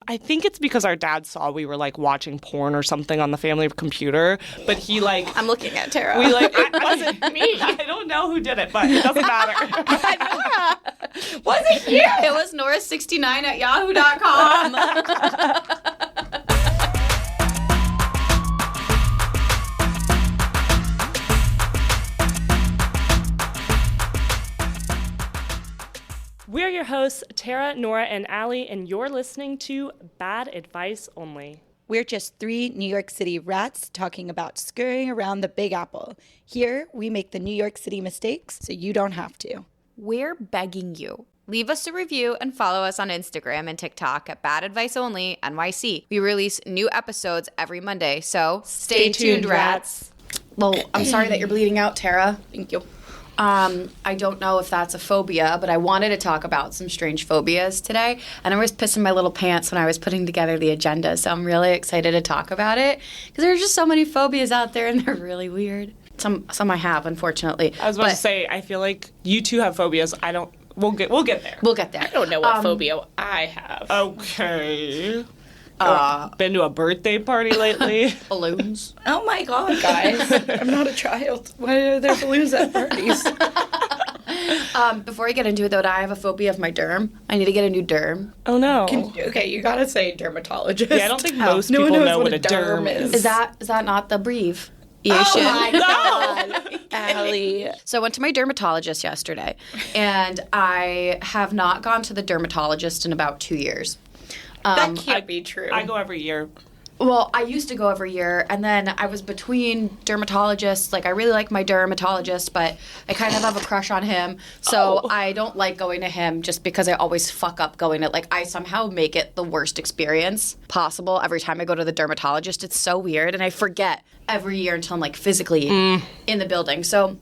I think it's because our dad saw we were like watching porn or something on the family computer, but he like I'm looking at Tara. we like it wasn't me. I don't know who did it, but it doesn't matter. Nora. Was it you? It was Nora69@yahoo.com. We're your hosts, Tara, Nora, and Allie, and you're listening to Bad Advice Only. We're just three New York City rats talking about scurrying around the Big Apple. Here, we make the New York City mistakes so you don't have to. We're begging you. Leave us a review and follow us on Instagram and TikTok at Bad Advice Only NYC. We release new episodes every Monday, so stay tuned, rats. Well, I'm sorry that you're bleeding out, Tara. Thank you. I don't know if that's a phobia, but I wanted to talk about some strange phobias today. And I was pissing my little pants when I was putting together the agenda, so I'm really excited to talk about it because there's just so many phobias out there and they're really weird. Some I have, unfortunately. I was about to say, I feel like you two have phobias. I don't. We'll get there. We'll get there. I don't know what phobia I have. Okay. Been to a birthday party lately? Balloons. Oh my God, guys. I'm not a child. Why are there balloons at parties? Before I get into it, though, I have a phobia of my derm. I need to get a new derm. Oh, no. Okay, you gotta say dermatologist. Yeah, I don't think most people know what a derm is. Is that not the abbreviation? Oh my God, Allie. So I went to my dermatologist yesterday, and I have not gone to the dermatologist in about 2 years. That can't be true. I go every year. Well, I used to go every year, and then I was between dermatologists. Like, I really like my dermatologist, but I kind of have a crush on him. So I don't like going to him just because I always fuck up going to, like, I somehow make it the worst experience possible every time I go to the dermatologist. It's so weird, and I forget every year until I'm, like, physically in the building. So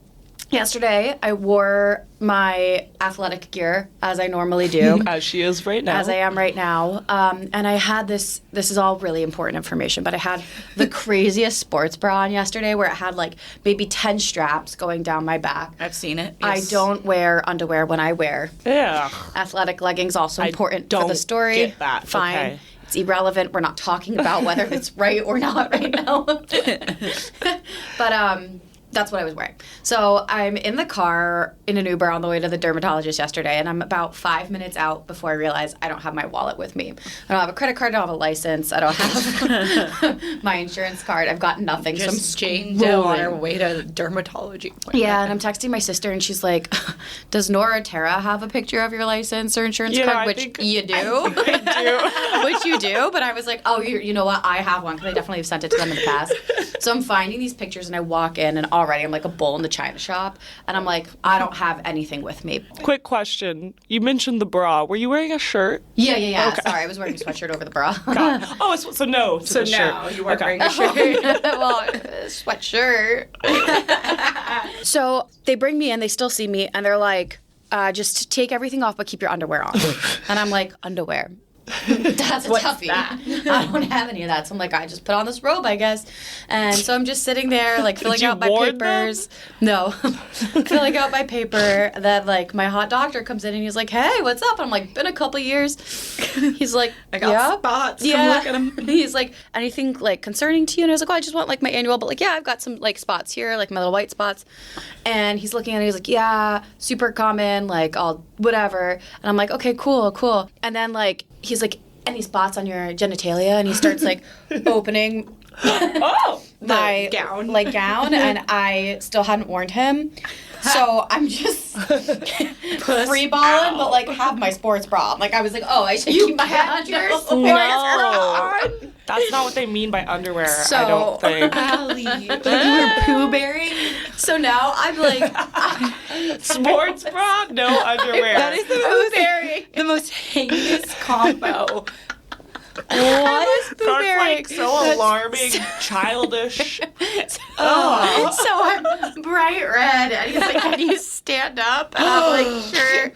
yesterday, I wore my athletic gear, as I normally do. As she is right now. As I am right now. And I had this is all really important information, but I had the craziest sports bra on yesterday where it had like maybe 10 straps going down my back. I've seen it. Yes. I don't wear underwear when I wear athletic leggings, also important for the story. Get that. Fine. Okay. It's irrelevant. We're not talking about whether it's right or not right now. But that's what I was wearing. So I'm in the car in an Uber on the way to the dermatologist yesterday, and I'm about 5 minutes out before I realize I don't have my wallet with me. I don't have a credit card. I don't have a license. I don't have my insurance card. I've got nothing. Just so I'm Jane Doe on her way to the dermatology appointment. Yeah, and I'm texting my sister, and she's like, does Nora Tara have a picture of your license or insurance card? Which you do. I do. Which you do. But I was like, oh, you know what? I have one because I definitely have sent it to them in the past. So I'm finding these pictures, and I walk in, and already I'm like a bull in the china shop, and I'm like, I don't have anything with me. Quick question. You mentioned the bra. Were you wearing a shirt? Yeah. Okay. Sorry, I was wearing a sweatshirt over the bra. Oh, so no to the shirt. No, you weren't Okay. wearing a shirt. Well, sweatshirt. So they bring me in, they still see me, and they're like, just take everything off but keep your underwear on. And I'm like, underwear? That's a toughie. That? I don't have any of that. So I'm like, I just put on this robe, I guess. And so I'm just sitting there, like, filling out my papers. No. Filling out my paper. Then, like, my hot doctor comes in and he's like, hey, what's up? And I'm like, been a couple years. He's like, I got spots. Yeah. Come look at him. He's like, anything, like, concerning to you? And I was like, oh, I just want, like, my annual. But, like, yeah, I've got some, like, spots here, like, my little white spots. And he's looking at it. He's like, yeah, super common, like, all whatever. And I'm like, okay, cool. And then, like, he's like, any spots on your genitalia? And he starts, like, opening my gown, and I still hadn't warned him. So I'm just free balling, but, like, have my sports bra. Like, I was like, oh, I should keep my underwear on. That's not what they mean by underwear, So, I don't think. Allie, like you were poo bearing. So now I'm like, Sports bra, no underwear. That is the most heinous combo. What is That's like so alarming, childish. So I'm bright red, and he's like, can you stand up? And I'm like, sure.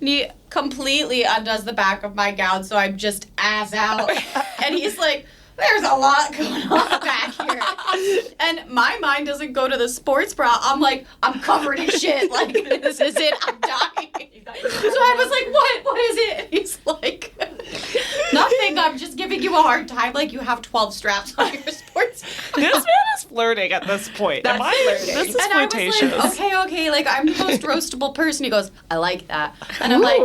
And he completely undoes the back of my gown, so I'm just ass out. And he's like, there's a lot going on back here. And my mind doesn't go to the sports bra. I'm like, I'm covered in shit. Like, this is it. I'm dying. So I was like, what is it? And he's like, nothing. I'm just giving you a hard time. Like, you have 12 straps on your sports bra. This man is flirting at this point. That's flirting. This is And I was flirtatious. like, okay, like, I'm the most roastable person. He goes, I like that. And I'm like,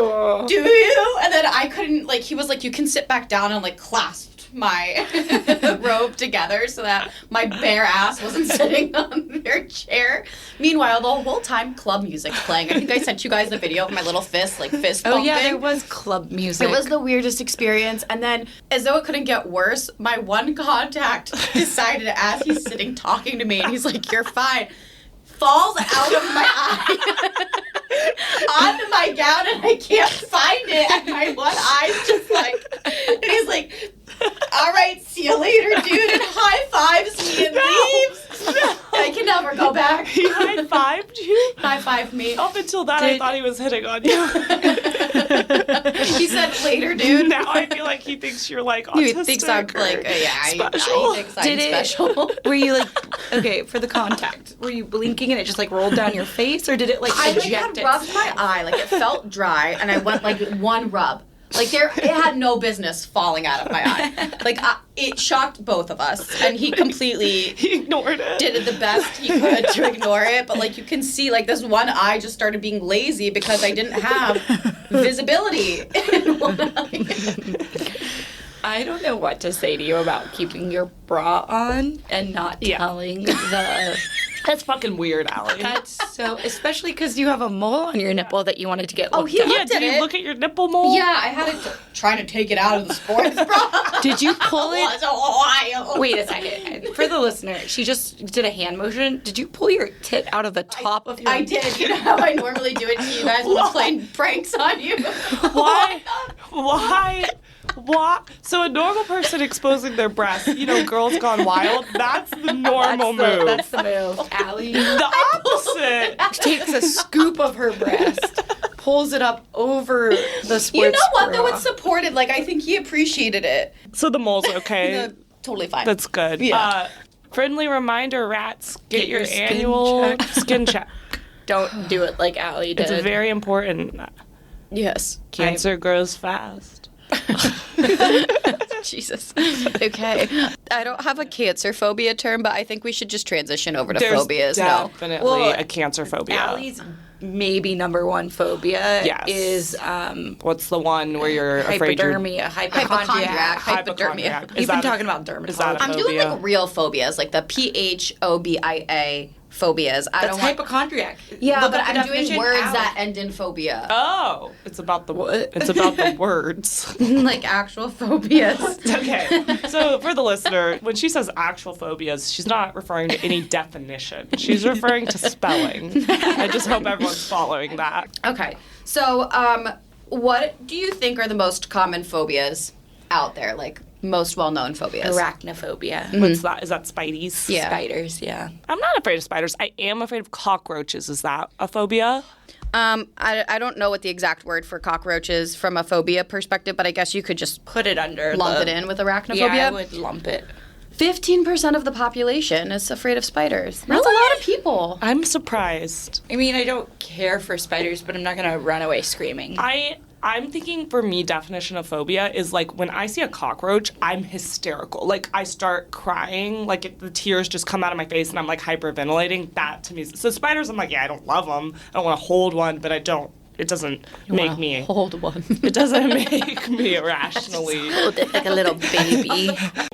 do you? And then I couldn't, like, he was like, you can sit back down and, like, clasped my robe together so that my bare ass wasn't sitting on their chair. Meanwhile, the whole time, club music's playing. I think I sent you guys the video of my little fist, like, fist Oh bumping. yeah, there was club music. It was the weirdest experience. And then, as though it couldn't get worse, my one contact decided, as he's sitting talking to me, and he's like, you're fine, falls out of my eye onto my gown, and I can't find it. And my one eye's just like, and he's like, all right, see you later, dude, and high fives me and leaves. I can never go back. He high-fived you? High-fived me. Up until that, I thought he was hitting on you. He said, later, dude. Now I feel like he thinks you're, like, autistic. He thinks I'm, like, special. he thinks I'm special. Were you like, okay, for the contact, were you blinking and it just like rolled down your face, or did it like I like, eject had it? rubbed my eye, like it felt dry, and I went like one rub. Like it had no business falling out of my eye. Like it shocked both of us, and he completely He ignored it. did the best he could to ignore it. But like you can see, like this one eye just started being lazy because I didn't have visibility in one eye. I don't know what to say to you about keeping your bra on and not telling the... That's fucking weird, Allie. That's so... Especially because you have a mole on your nipple that you wanted to get looked he at. looked Yeah, did at you it. look at your nipple mole? Yeah, I had it trying to take it out of the sports bra. Did you pull It it? was a while. Wait a second. For the listener, she just did a hand motion. Did you pull your tit out of the top of your... I did. You know how I normally do it to you guys when I'm playing pranks on you? Why? Why? So a normal person exposing their breasts, you know, girls gone wild, that's the normal move. That's the move. Allie the opposite. takes a scoop of her breast, pulls it up over the sports You know what, though? bra. It's supported. Like, I think he appreciated it. So the mole's okay. Totally fine. That's good. Yeah. Friendly reminder, rats, get your skin annual checked. skin check. Don't do it like Allie did. It's very important. Yes. Cancer grows fast. Jesus. Okay. I don't have a cancer phobia term, but I think we should just transition over to There's phobias now. definitely Well, a cancer phobia. Allie's maybe number one phobia Yes. is What's the one where you're afraid you're... hypodermia, hypochondriac. Hypodermia. You've been talking about Is that dermatology. a I'm doing phobia? like real phobias, like the PHOBIA phobias. I That's don't have. hypochondriac. Yeah, Look but up the I'm doing definition, words Allie. that end in phobia. Oh, it's about the What? It's about the words. Like actual phobias. Okay, so for the listener, when she says actual phobias, she's not referring to any definition. She's referring to spelling. I just hope everyone's following that. Okay. So, what do you think are the most common phobias out there? Like, most well-known phobias? Arachnophobia. What's that? Is that Spidey's? Yeah. Spiders, yeah. I'm not afraid of spiders. I am afraid of cockroaches. Is that a phobia? I don't know what the exact word for cockroaches from a phobia perspective, but I guess you could just Put it under lump the... it in with arachnophobia. Yeah, I would lump it. 15% of the population is afraid of spiders. That's a lot of people. I'm surprised. I mean, I don't care for spiders, but I'm not going to run away screaming. I'm thinking for me, definition of phobia is like when I see a cockroach, I'm hysterical. Like I start crying, like the tears just come out of my face and I'm like hyperventilating. That to me, so spiders, I'm like, yeah, I don't love them. I don't want to hold one, but I don't. It doesn't make me. Hold one. It doesn't make me irrationally. like a little baby.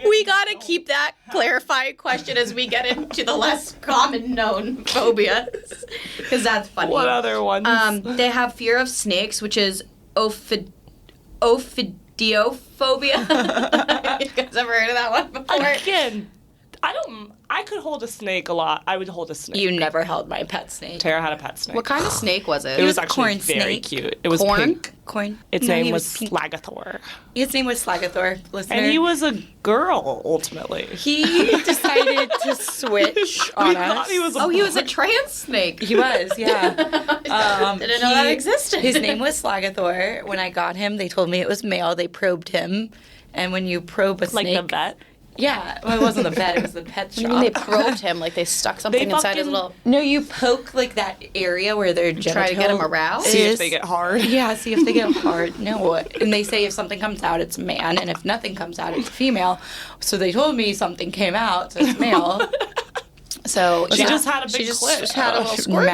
We gotta keep that clarifying question as we get into the less common known phobias, because that's funny. What other ones? They have fear of snakes, which is ophidiophobia. You guys ever heard of that one before? Again, I could hold a snake a lot. I would hold a snake. You never held my pet snake. Tara had a pet snake. What kind of snake was it? It was was a actually corn very snake. cute. It was Corn? pink. Corn. Its No, name he was pink. Slagathor. His name was Slagathor, listener. And he was a girl, ultimately. He decided to switch on We us. thought he was a Oh, he was a trans snake. He was, yeah. Didn't know that existed. His name was Slagathor. When I got him, they told me it was male. They probed him. And when you probe a like snake... the vet. Yeah, well, it wasn't the vet, it was the pet shop. I mean, they probed him, like they stuck something inside his little. No, you poke like that area where their genital Try to get him aroused? See if they get hard. Yeah, see if they get hard. No. And they say if something comes out, it's a man, and if nothing comes out, it's a female. So they told me something came out, so it's male. So She just had a big clit. Just had a little squirt.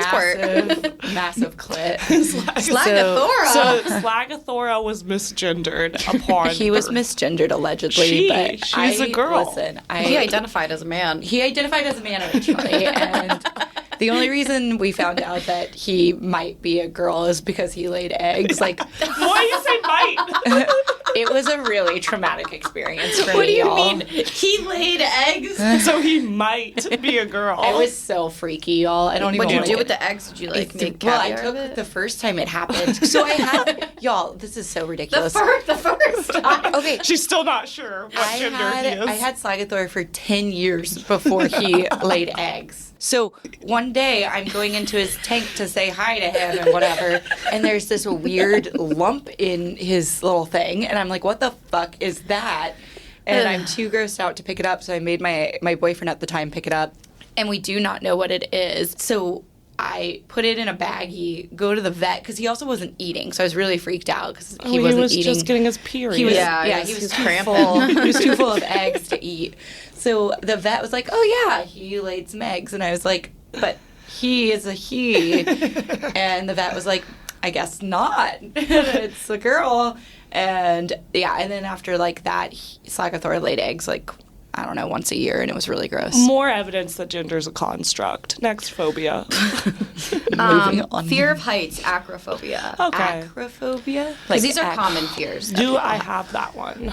Massive clit. Slagathora. So Slagathora was misgendered upon He was birth. misgendered allegedly, but she's a girl. Listen, He identified as a man. He identified as a man originally, and the only reason we found out that he might be a girl is because he laid eggs. Like, Why do you say might? it was a really traumatic experience for What do me, you y'all. mean? He laid eggs? So he might be a girl. It was so freaky, y'all. I don't even What did you want do to with the eggs? Did you like make Well, I caviar of took it? the first time it happened. So I had, y'all, this is so The ridiculous. first time. Okay, She's still not sure what gender he is. I had Slagathor for 10 years before he laid eggs. So one day I'm going into his tank to say hi to him and whatever, and there's this weird lump in his little thing, and I'm like, what the fuck is that? And I'm too grossed out to pick it up, so I made my boyfriend at the time pick it up, and we do not know what it is. So I put it in a baggie, go to the vet, because he also wasn't eating, so I was really freaked out because he wasn't was eating. just getting his period. He was, Yeah, he he was was too cramping. full. He was too full of eggs to eat. So the vet was like, "Oh yeah, he laid some eggs," and I was like, "But he is a he," and the vet was like, "I guess not. It's a girl." And yeah, and then after like that, Slagathor laid eggs like I don't know once a year, and it was really gross. More evidence that gender's a construct. Next phobia. Moving on. Fear of heights, acrophobia. Okay. Acrophobia. Because these are common fears. Do I have that one?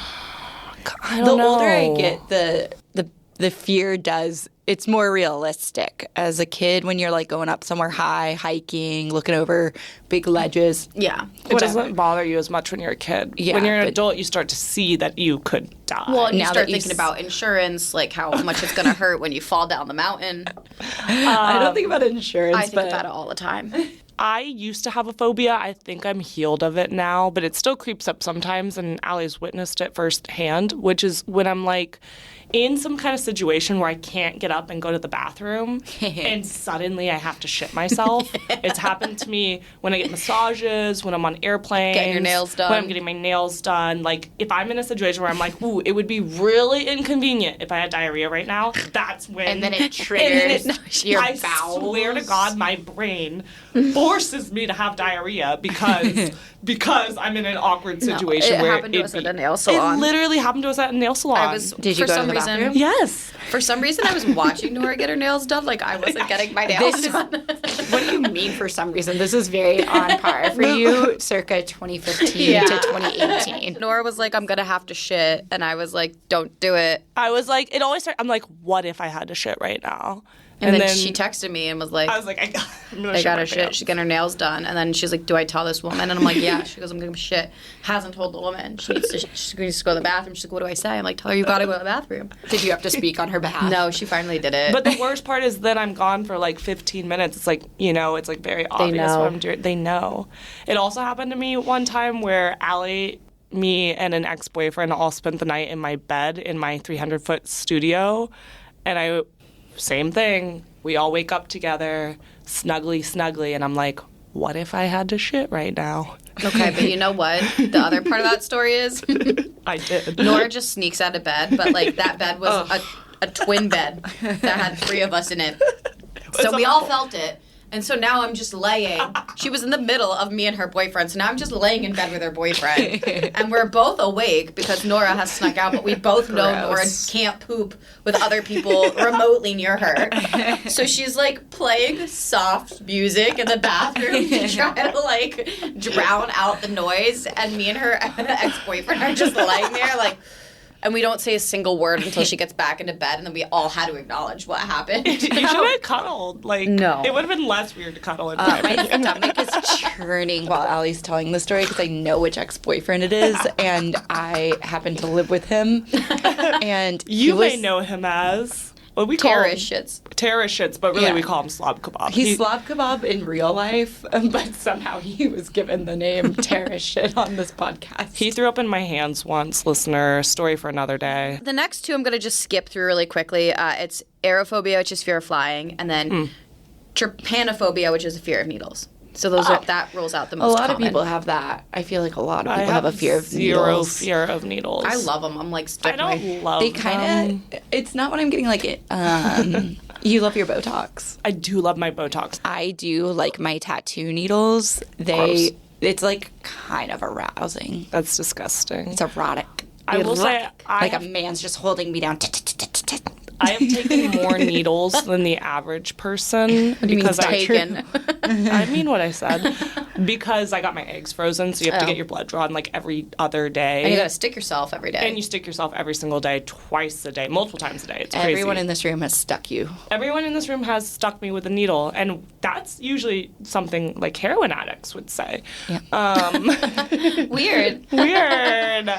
I The don't know. older I get, the fear does. It's more realistic. As a kid, when you're like going up somewhere high, hiking, looking over big ledges. Yeah. It doesn't bother you as much when you're a kid. Yeah, when you're an but- adult, you start to see that you could die. Well, and you Now start that you thinking about insurance, like how much it's going to hurt when you fall down the mountain. I don't think about insurance, I think but about it all the time. I used to have a phobia. I think I'm healed of it now, but it still creeps up sometimes, and Allie's witnessed it firsthand, which is when I'm like in some kind of situation where I can't get up and go to the bathroom, and suddenly I have to shit myself. It's happened to me when I get massages, when I'm on airplanes. Getting your nails done. When I'm getting my nails done. Like, if I'm in a situation where I'm like, ooh, it would be really inconvenient if I had diarrhea right now, that's when... and then it triggers your I bowels. swear to God, my brain forces me to have diarrhea because I'm in an awkward situation it where happened to it'd us at be- a nail salon. It literally happened to us at a nail salon. I was Did you for go to some the reason. bathroom? Yes. For some reason, I was watching Nora get her nails done. Like I wasn't getting my nails This is- done. What do you mean for some reason? This is very on par for you, circa 2015 Yeah. to 2018. Nora was like, "I'm gonna have to shit," and I was like, "Don't do it." I was like, it always started, I'm like, what if I had to shit right now? And then she texted me and was like, I was like, I'm gonna I shit got my her shit. pants. She's getting her nails done. And then she's like, do I tell this woman? And I'm like, yeah. She goes, I'm going to shit. Hasn't told the woman. She needs to go to the bathroom. She's like, what do I say? I'm like, tell her you got to go to the bathroom. Did you have to speak on her behalf? No, she finally did it. But the worst part is that I'm gone for like 15 minutes. It's like, it's like very obvious know. what I'm doing. They know. It also happened to me one time where Allie, me, and an ex-boyfriend all spent the night in my bed in my 300-foot studio. And same thing. We all wake up together, snuggly, and I'm like, what if I had to shit right now? Okay, but you know what? The other part of that story is I did. Nora just sneaks out of bed, but like that bed was a twin bed that had 3 of us in it. So we all felt it. And so now I'm just laying. She was in the middle of me and her boyfriend. So now I'm just laying in bed with her boyfriend. And we're both awake because Nora has snuck out, but we both know Nora can't poop with other people remotely near her. So she's like playing soft music in the bathroom to try to like drown out the noise. And me and her ex-boyfriend are just lying there like... And we don't say a single word until she gets back into bed, and then we all had to acknowledge what happened. You should have cuddled. Like, No. It would have been less weird to cuddle in bed. My stomach is churning while Allie's telling the story because I know which ex-boyfriend it is, and I happen to live with him. And You he was, may know him as... What we call Terrorist him? shits. Terrorist shits, but really Yeah. we call him slob kebab. He's slob kebab in real life, but somehow he was given the name terrorist shit on this podcast. He threw up in my hands once, listener. Story for another day. The next two I'm going to just skip through really quickly. It's aerophobia, which is fear of flying, and then trypanophobia, which is a fear of needles. So that rolls out the a most lot common. of people have that. I feel like a lot of I people have a fear of zero needles. fear of needles. I love them. I'm like I stuck. don't love They them. kind of. It's not what I'm getting. Like, you love your Botox. I do love my Botox. I do like my tattoo needles. Gross. It's like kind of arousing. That's disgusting. It's erotic. I will say Like a man's just holding me down. I have taken more needles than the average person because taken. I mean what I said. Because I got my eggs frozen, so you have to get your blood drawn like every other day. And you got to stick yourself every day. And you stick yourself every single day, twice a day, multiple times a day. It's crazy. Everyone in this room has stuck you. Everyone in this room has stuck me with a needle, and that's usually something like heroin addicts would say. Yeah. Weird. Weird.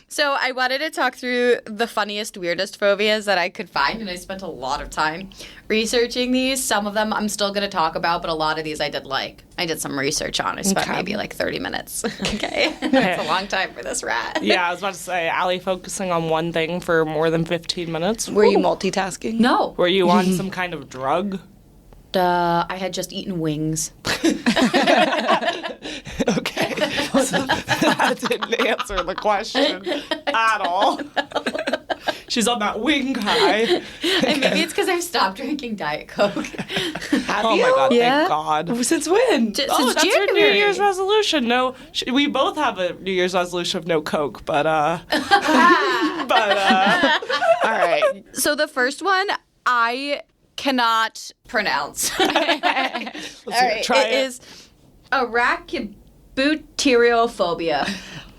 So I wanted to talk through the funniest, weirdest phobias that I could find, and I spent a lot of time researching these. Some of them I'm still going to talk about, but a lot of these I did some research on. I spent maybe like 30 minutes. Okay. That's a long time for this rat. Yeah, I was about to say, Allie focusing on one thing for more than 15 minutes. Were you multitasking? No. Were you on some kind of drug? I had just eaten wings. Okay. That didn't answer the question at all. She's on that wing high. And maybe it's because I've stopped drinking Diet Coke. Oh my God, Yeah. thank God. Since when? Since Oh, that's her New January. Year's resolution. No, we both have a New Year's resolution of no Coke, but all right. So the first one, I cannot pronounce. All right, Try it is arachibutyrophobia.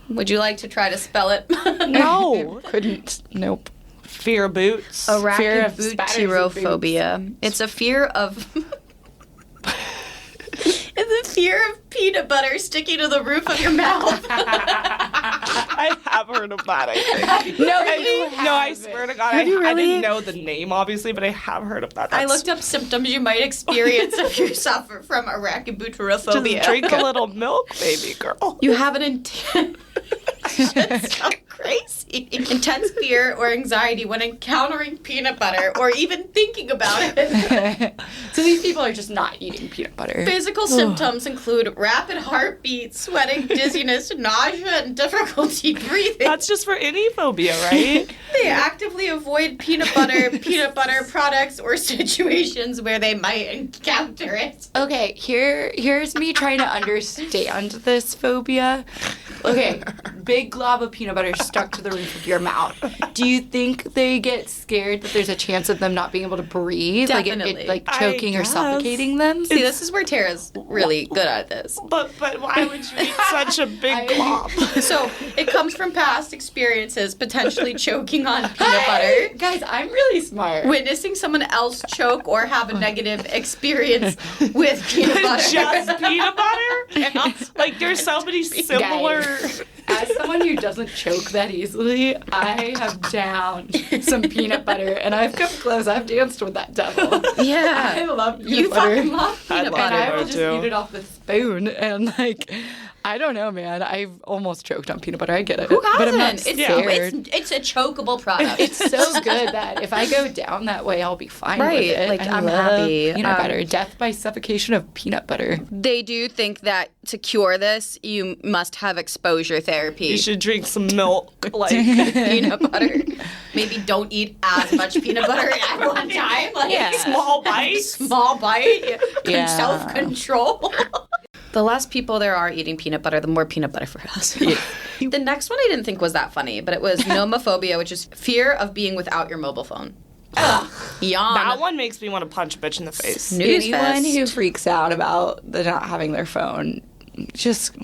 Would you like to try to spell it? No. Couldn't. Nope. Fear boots. Fear of spatters and Arachibutyrophobia. It's a fear of. It's a fear of peanut butter sticking to the roof of your mouth. I have heard of that, I think. No, I swear to God, I didn't know the name, obviously, but I have heard of that. I looked up symptoms you might experience if you suffer from arachibutyrophobia. Just drink a little milk, baby girl. You have an intense. That's so crazy. Intense fear or anxiety when encountering peanut butter or even thinking about it. So these people are just not eating peanut butter. Physical symptoms include rapid heartbeat, sweating, dizziness, nausea, and difficulty breathing. That's just for any phobia, right? They actively avoid peanut butter products, or situations where they might encounter it. Okay, here's me trying to understand this phobia. Okay, big glob of peanut butter stuck to the roof of your mouth. Do you think they get scared that there's a chance of them not being able to breathe? Definitely. Like choking or guess. suffocating them? See, this is where Tara's really good at this. But why would you eat such a big glob? So, it comes from past experiences, potentially choking on peanut butter. Guys, I'm really smart. Witnessing someone else choke or have a negative experience with peanut butter. Just peanut butter? Like, there's so many similar... As someone who doesn't choke that easily, I have downed some peanut butter, and I've come close. I've danced with that devil. I Yeah. love peanut You butter. fucking love peanut love And butter. I will butter, just too. eat it off the spoon, and like, I don't know, man. I've almost choked on peanut butter. I get it. Who But I'm not hasn't? scared. It's a chokeable product. It's so good that if I go down that way, I'll be fine Right, with it. like, I I'm love happy. Peanut butter. Death by suffocation of peanut butter. They do think that to cure this, you must have exposure therapy. You should drink some milk. Like, Peanut butter. Maybe don't eat as much peanut butter at one time. Like small bites. small bite. Yeah. Self-control. The less people there are eating peanut butter, the more peanut butter for us. The next one I didn't think was that funny, but it was nomophobia, which is fear of being without your mobile phone. Ugh. Yawn. That one makes me want to punch a bitch in the face. Snooze Anyone fest. who freaks out about the not having their phone, just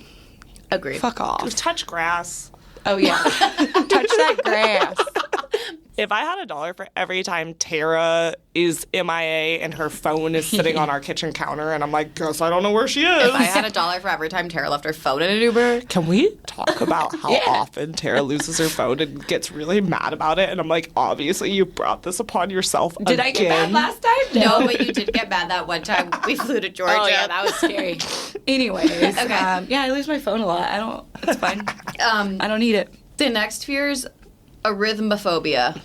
Agreed. fuck off. Touch grass. Oh yeah, touch that grass. If I had $1 for every time Tara is MIA and her phone is sitting on our kitchen counter and I'm like, guess I don't know where she is. If I had $1 for every time Tara left her phone in an Uber. Can we talk about how often Tara loses her phone and gets really mad about it? And I'm like, obviously you brought this upon yourself Did I get mad last time? No, but you did get mad that one time we flew to Georgia. Oh, yeah, that was scary. Anyways. Okay. Yeah, I lose my phone a lot. It's fine. I don't need it. The next fear is arithmophobia.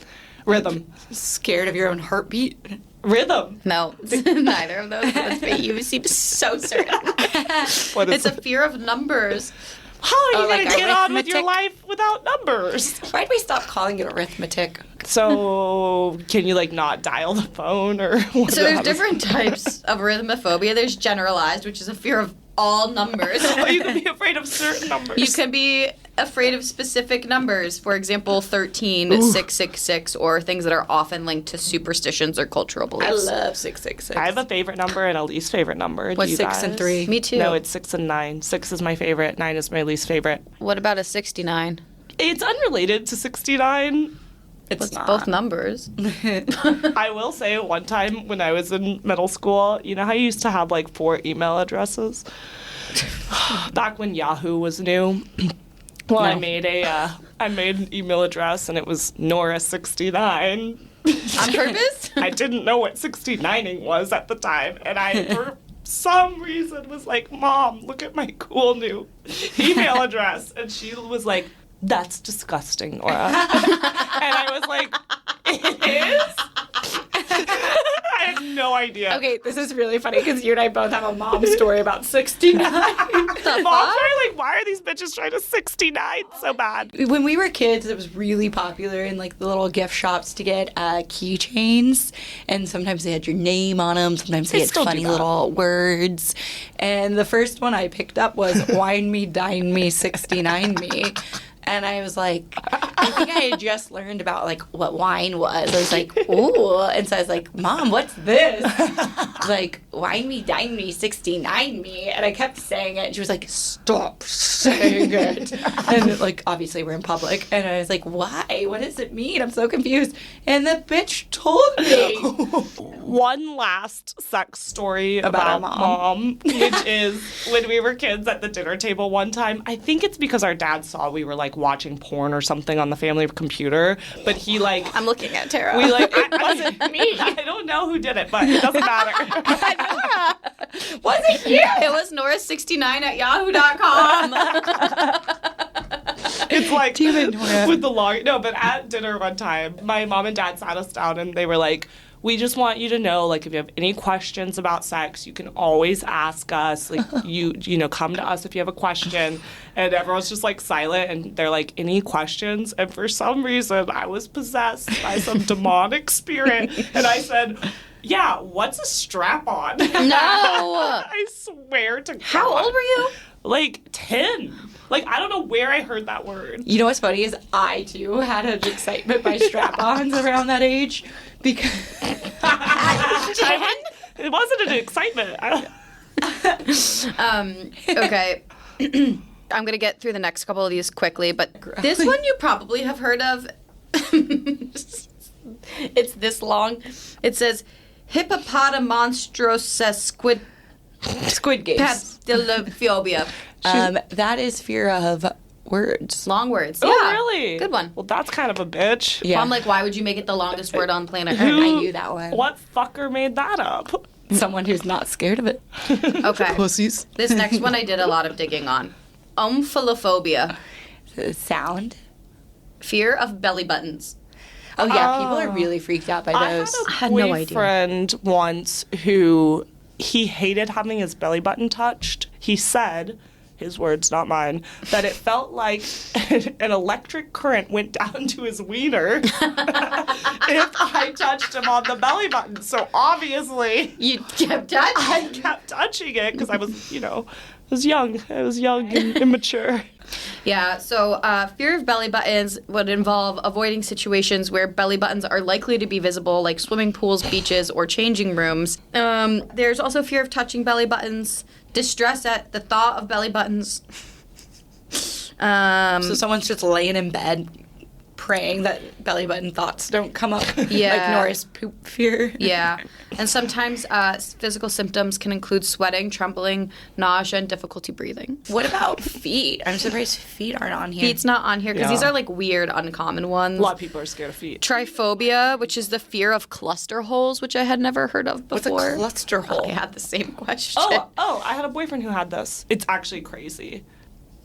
Rhythm. Scared of your own heartbeat. Rhythm. No, it's neither of those. But you seem so certain. What is It's a fear of numbers. How are you going like to get on with your arithmetic? life without numbers? Why'd we stop calling it arithmetic? So, can you like not dial the phone or what? So there's different types of arithmophobia. There's generalized, which is a fear of all numbers. Oh, you can be afraid of certain numbers. You can be afraid of specific numbers. For example, 13, 666, or things that are often linked to superstitions or cultural I beliefs. love 666. I have a favorite number and a least favorite number. What's Do you 6 and guys? 3? Me too. No, it's 6 and 9. 6 is my favorite. 9 is my least favorite. What about a 69? It's unrelated to 69. It's It's not. both numbers. I will say one time when I was in middle school, you know how you used to have like 4 email addresses? Back when Yahoo was new. Well, No. I made an email address and it was Nora69. On purpose? I didn't know what 69ing was at the time, and I, for some reason, was like, Mom, look at my cool new email address. And she was like, that's disgusting, Nora. And I was like, it is? I had no idea. Okay, this is really funny because you and I both have a mom story about 69. Mom's probably like, why are these bitches trying to 69 so bad? When we were kids, it was really popular in like the little gift shops to get keychains, and sometimes they had your name on them. Sometimes they had still do funny that. little words. And the first one I picked up was "Wine me, dine me, 69 me." And I was like, I think I had just learned about like what wine was. I was like, ooh. And so I was like, Mom, what's this? Like, wine me, dine me, 69 me. And I kept saying it. And she was like, stop saying it. And like, obviously we're in public. And I was like, why? What does it mean? I'm so confused. And the bitch told me. One last sex story About about our mom. which is when we were kids at the dinner table one time. I think it's because our dad saw we were like watching porn or something on the family computer, but he like I'm looking at Tara. we like wasn't me. I don't know who did it, but it doesn't matter. Was it you? It was Nora69 at yahoo.com. It's like Damn it, Nora. with the long but at dinner one time, my mom and dad sat us down and they were like, we just want you to know, like, if you have any questions about sex, you can always ask us. Like, you know, come to us if you have a question. And everyone's just, like, silent. And they're like, any questions? And for some reason, I was possessed by some demonic spirit. And I said, yeah, what's a strap-on? No. I swear to God. How old were you? Like, 10. Like, I don't know where I heard that word. You know what's funny is I too had an excitement by strap-ons around that age because It wasn't an excitement. Okay. I'm going to get through the next couple of these quickly, but this one you probably have heard of. It's this long. It says, hippopotamonstrosis Squid Games. squidphobia. That is fear of words. Long words. Oh, Yeah. really? Good one. Well, that's kind of a bitch. Yeah. I'm like, why would you make it the longest word on planet Earth? Who- I knew that one. What fucker made that up? Someone who's not scared of it. Okay. Pussies. This next one I did a lot of digging on. Omphilophobia. The sound. Fear of belly buttons. Oh yeah, people are really freaked out by I those. had a no idea. boyfriend once who he hated having his belly button touched. He said, his words, not mine, that it felt like an electric current went down to his wiener if I touched him on the belly button. So obviously, You kept touching. I kept touching it because I was, you know, I was young. I was young and immature. Yeah, so fear of belly buttons would involve avoiding situations where belly buttons are likely to be visible, like swimming pools, beaches, or changing rooms. There's also fear of touching belly buttons, distress at the thought of belly buttons. So someone's just laying in bed, praying that belly button thoughts don't come up. Yeah. Like Nora's poop fear. Yeah. And sometimes physical symptoms can include sweating, trembling, nausea, and difficulty breathing. What about feet? I'm surprised feet aren't on here. Feet's not on here because these are like weird, uncommon ones. A lot of people are scared of feet. Triphobia, which is the fear of cluster holes, which I had never heard of before. What's a cluster hole? I had the same question. Oh, I had a boyfriend who had this. It's actually crazy.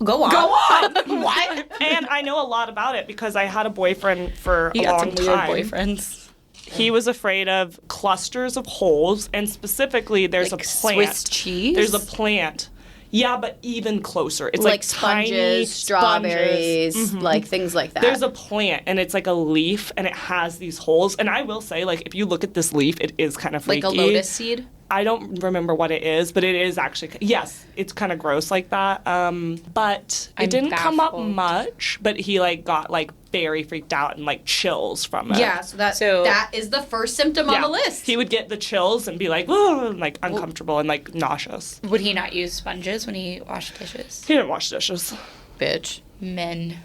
Go on. Go on. What? And I know a lot about it because I had a boyfriend for You a got long some weird time. boyfriends. He was afraid of clusters of holes, and specifically, there's Like a plant. Swiss cheese? There's a plant. Yeah, but even closer. It's like tiny sponges, strawberries, like things like that. There's a plant, and it's like a leaf, and it has these holes. And I will say, like, if you look at this leaf, it is kind of freaky. like a lotus seed. I don't remember what it is, but it is actually, yes, it's kind of gross like that. But it I'm didn't come up baffled. much, but he like got like very freaked out and like chills from it. Yeah, so that is the first symptom on the list. He would get the chills and be like, "Whoa," and like uncomfortable and like nauseous. Would he not use sponges when he washed dishes? He didn't wash dishes. Bitch. Men.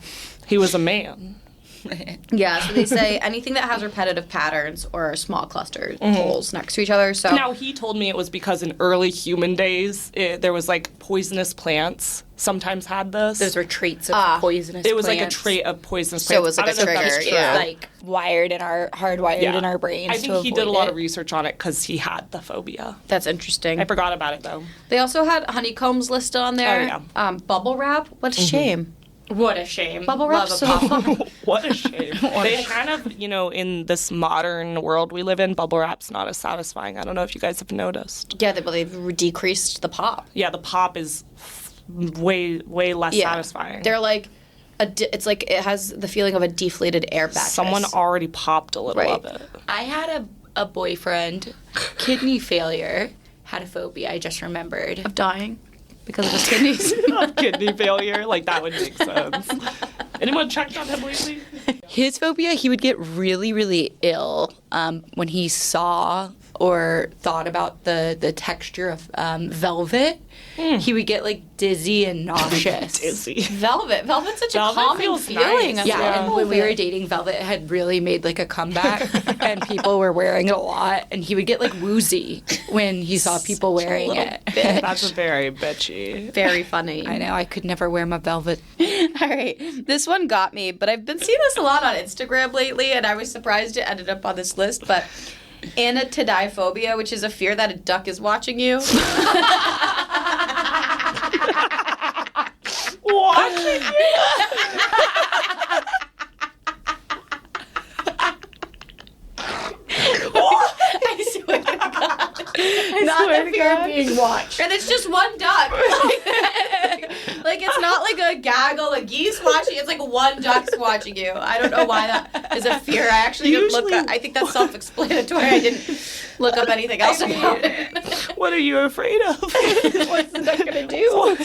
He was a man. Yeah, so they say anything that has repetitive patterns or small clusters, holes next to each other. So Now, he told me it was because in early human days, there was like poisonous plants sometimes had this. Those were traits of poisonous It was plants. like a trait of poisonous So it plants. was like I a don't know if that's trigger, true. yeah. like hardwired in our brains. I to think he did a avoid lot it. of research on it because he had the phobia. that's interesting. I forgot about it though. They also had honeycombs listed on there. Oh, Bubble wrap. What a shame. What a shame. Bubble wrap's so fun. What a shame. They kind of, in this modern world we live in, bubble wrap's not as satisfying. I don't know if you guys have noticed. Yeah, they've decreased the pop. Yeah, the pop is way less satisfying. They're like, it's like it has the feeling of a deflated air mattress. Someone already popped a little of it. I had a boyfriend, kidney failure, had a phobia, I just remembered. of dying because of his kidneys. Kidney failure, like that would make sense. Anyone checked on him lately? His phobia, he would get really, really ill when he saw or thought about the texture of velvet. He would get like dizzy and nauseous. Dizzy. Velvet's such Velvet a calming feels feeling. nice. Yeah, and when we were dating, Velvet had really made like a comeback, and people were wearing it a lot. And he would get like woozy when he saw people wearing it. That's very bitchy. Very funny. I know, I could never wear my Velvet. All right, this one got me, but I've been seeing this a lot on Instagram lately, and I was surprised it ended up on this list. But anatidaephobia, which is a fear that a duck is watching you. Watching I swear to God. Not the fear of being watched. And it's just one duck. Like, it's not like a gaggle of geese watching. It's like one duck's watching you. I don't know why that is a fear. I actually didn't look up. I think that's self-explanatory. I didn't look up anything else about it. What are you afraid of? What's the duck gonna do?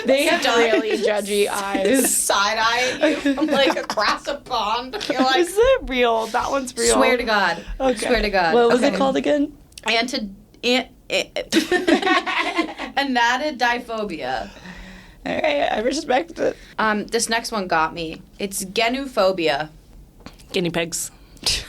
They have really judgy eyes. Side-eyeing you from like across a pond. You're like, Is it real? That one's real. swear to God. Okay. Swear to God. What was it called again? Anatidaephobia. All right, I respect it. This next one got me. It's genophobia. Guinea pigs.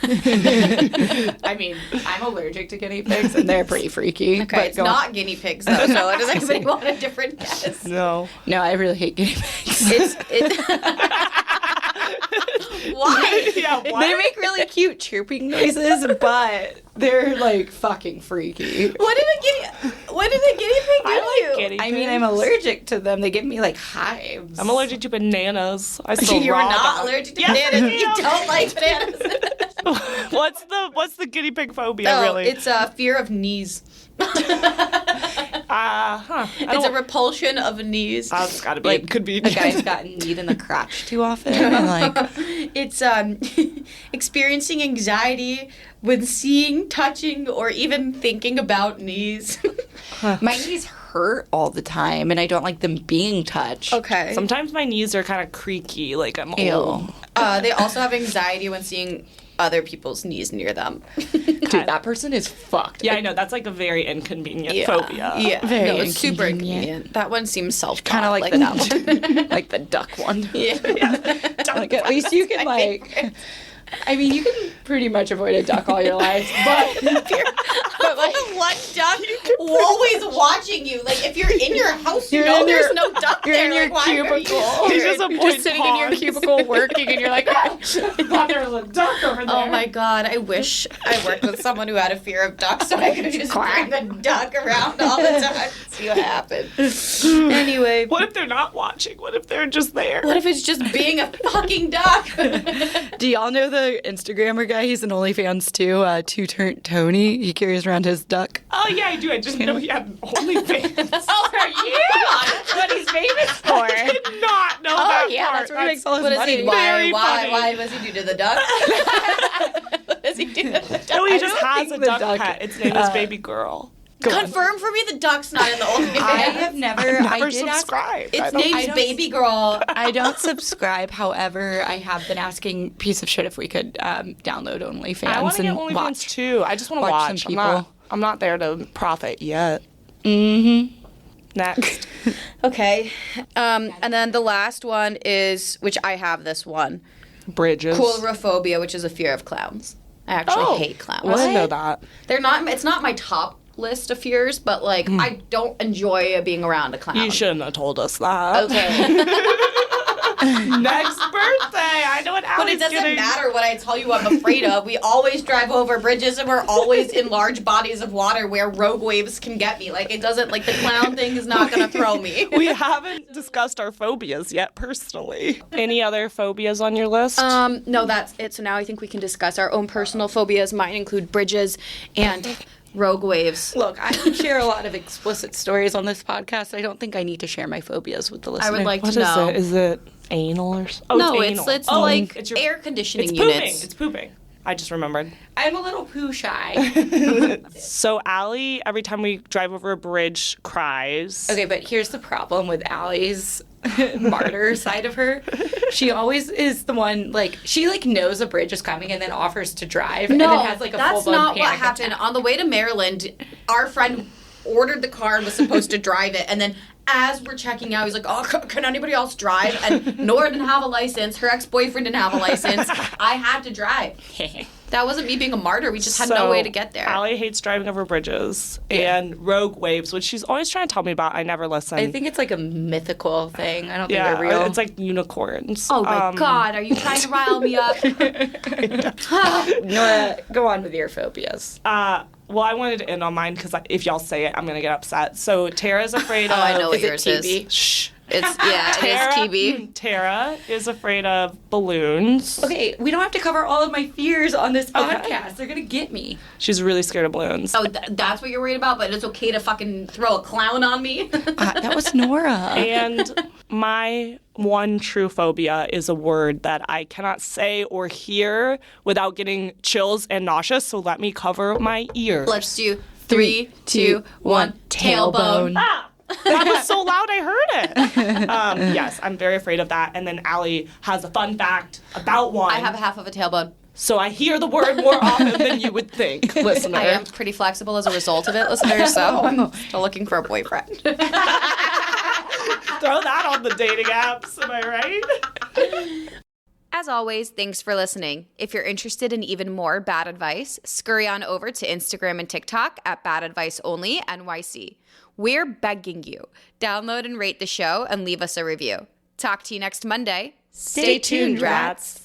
I mean, I'm allergic to guinea pigs, and they're pretty freaky. Okay, it's not guinea pigs though. So does anybody want a different guess? No. No, I really hate guinea pigs. Why? Yeah, what? They make really cute chirping noises, but they're like fucking freaky. What did a guinea pig do to you? guinea I mean, I'm allergic to them. They give me like hives. I'm allergic to bananas. I still You're raw not dog. allergic to Yes, bananas. I You am. don't like bananas. What's the guinea pig phobia Oh, really? it's a fear of knees. It's a repulsion of knees. That's gotta be. Like, It could be. a guy's gotten kneed in the crotch too often. Like, It's experiencing anxiety when seeing, touching, or even thinking about knees. my knees hurt hurt all the time, and I don't like them being touched. Okay. Sometimes my knees are kind of creaky, like I'm Ew. old. They also have anxiety when seeing other people's knees near them. Dude, that person is fucked. Yeah, I know. That's like a very inconvenient phobia. Yeah, Very no, it's super inconvenient. inconvenient. That one seems self Kind of like, that one. like the duck one. Yeah. Like, at least you can like. I mean, you can pretty much avoid a duck all your life, but like, One duck always watching you. Like if you're in your house, you know there's no duck you're there. in your Like, why are you cubicle. He's just You're just sitting in your cubicle working, and you're like, I thought there was a duck over there. Oh my god, I wish I worked with someone who had a fear of ducks so I could just bring the duck around all the time and see what happened. Anyway. What if they're not watching? What if they're just there? What if it's just being a fucking duck? do y'all know the Instagrammer guy? He's an OnlyFans too. Two-turn Tony. He carries around his duck. Oh yeah, I do. I just know he had OnlyFans. Oh, yeah, that's what he's famous for. I did not know that yeah, part. that's where he makes all his What does money. he? Why? Very funny. Why does he do to the duck? What does he do to the duck? No, he I just don't has think a the duck duck- pet. Its name is Baby Girl. Confirm for me the duck's not in the OnlyFans. I have never. I Never did ask. subscribed. Its I don't- name's don't- Baby Girl. I don't subscribe. However, I have been asking piece of shit if we could download OnlyFans I want to get and OnlyFans watch. too. I just want to watch watch. some I'm not there to profit yet. Mm-hmm. Next. Okay. And then the last one is, which I have this one, Bridges. coulrophobia, which is a fear of clowns. I actually hate clowns. I didn't know that. They're not. It's not my top list of fears, but like I don't enjoy being around a clown. You shouldn't have told us that. Okay. Next birthday. I know what Allie's But it doesn't getting. matter what I tell you I'm afraid of. We always drive over bridges and we're always in large bodies of water where rogue waves can get me. Like it doesn't, like the clown thing is not going to throw me. We haven't discussed our phobias yet, personally. Any other phobias on your list? No, that's it. So now I think we can discuss our own personal phobias. Mine include bridges and rogue waves. Look, I can share a lot of explicit stories on this podcast. I don't think I need to share my phobias with the listener. I would like What to is know. it? Is it anal or something? Oh, No, it's anal. it's Oh, like it's your- air conditioning It's pooping. units. It's pooping. I just remembered. I'm a little poo shy. So Allie, every time we drive over a bridge, cries. Okay, but here's the problem with Allie's martyr side of her. She always is the one, like, she, like, knows a bridge is coming and then offers to drive and then has, like, a that's full-blown not what panic happened. attack. On the way to Maryland, our friend ordered the car and was supposed to drive it, and then as we're checking out, he's like, oh, can anybody else drive? And Nora didn't have a license. Her ex-boyfriend didn't have a license. I had to drive. That wasn't me being a martyr. We just had no way to get there. Allie hates driving over bridges and rogue waves, which she's always trying to tell me about. I never listen. I think it's, like, a mythical thing. I don't think yeah, they're real. it's like unicorns. Oh my God, are you trying to rile me up? Nora, go on with your phobias. Well, I wanted to end on mine because if y'all say it, I'm going to get upset. So Tara's afraid of... Oh, I know what Is it yours TB? is. Shh. It's, yeah, it Tara, is TB. Tara is afraid of balloons. Okay, we don't have to cover all of my fears on this podcast. They're going to get me. She's really scared of balloons. Oh, that's what you're worried about? But it's okay to fucking throw a clown on me? That was Nora. And my one true phobia is a word that I cannot say or hear without getting chills and nauseous. So let me cover my ears. Let's do 3, 2, 1. Tailbone. Ah! That was so loud I heard it. Yes, I'm very afraid of that. And then Allie has a fun fact about one. I have half of a tailbone. So I hear the word more often than you would think, listener. I am pretty flexible as a result of it, listeners, so I'm still looking for a boyfriend. Throw that on the dating apps, am I right? As always, thanks for listening. If you're interested in even more bad advice, scurry on over to Instagram and TikTok at Bad Advice Only NYC. We're begging you. Download and rate the show and leave us a review. Talk to you next Monday. Stay tuned, rats.